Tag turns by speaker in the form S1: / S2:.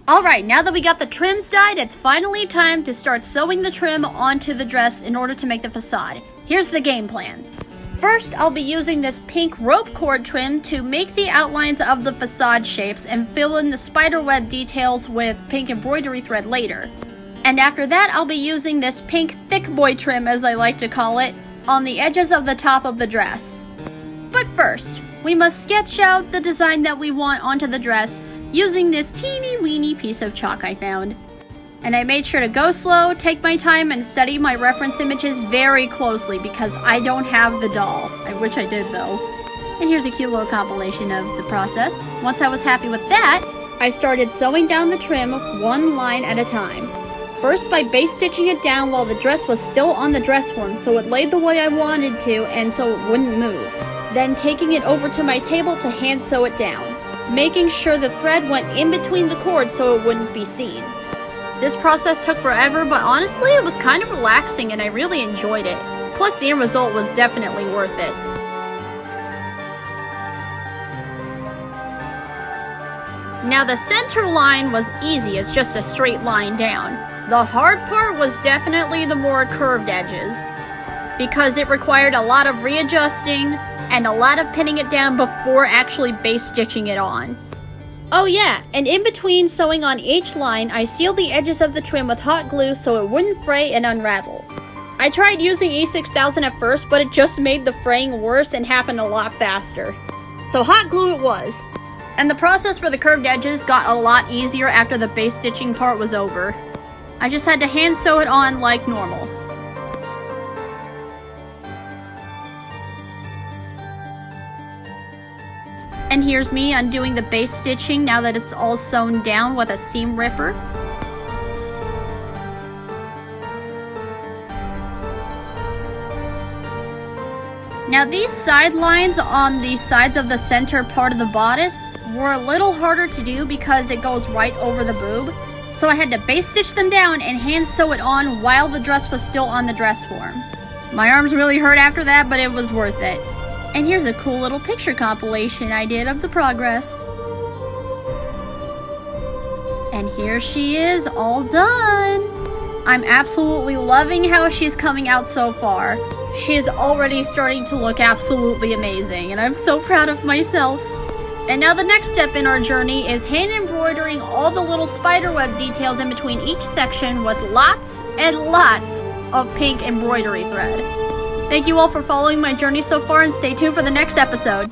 S1: Alright, now that we got the trims dyed, it's finally time to start sewing the trim onto the dress in order to make the facade. Here's the game plan. First, I'll be using this pink rope cord trim to make the outlines of the facade shapes and fill in the spiderweb details with pink embroidery thread later. And after that, I'll be using this pink thick boy trim, as I like to call it, on the edges of the top of the dress. But first, we must sketch out the design that we want onto the dress using this teeny weeny piece of chalk I found. And I made sure to go slow, take my time, and study my reference images very closely because I don't have the doll. I wish I did though. And here's a cute little compilation of the process. Once I was happy with that, I started sewing down the trim one line at a time. First by base stitching it down while the dress was still on the dress form so it laid the way I wanted to and so it wouldn't move. Then taking it over to my table to hand sew it down, making sure the thread went in between the cords so it wouldn't be seen. This process took forever, but honestly it was kind of relaxing and I really enjoyed it. Plus the end result was definitely worth it. Now the center line was easy, it's just a straight line down. The hard part was definitely the more curved edges, because it required a lot of readjusting and a lot of pinning it down before actually base stitching it on. Oh yeah, and in between sewing on each line, I sealed the edges of the trim with hot glue so it wouldn't fray and unravel. I tried using E6000 at first, but it just made the fraying worse and happened a lot faster. So hot glue it was. And the process for the curved edges got a lot easier after the base stitching part was over. I just had to hand sew it on like normal. And here's me undoing the base stitching now that it's all sewn down with a seam ripper. Now these side lines on the sides of the center part of the bodice were a little harder to do because it goes right over the boob. So I had to base stitch them down and hand sew it on while the dress was still on the dress form. My arms really hurt after that, but it was worth it. And here's a cool little picture compilation I did of the progress. And here she is, all done! I'm absolutely loving how she's coming out so far. She is already starting to look absolutely amazing, and I'm so proud of myself. And now the next step in our journey is hand embroidering all the little spiderweb details in between each section with lots and lots of pink embroidery thread. Thank you all for following my journey so far and stay tuned for the next episode.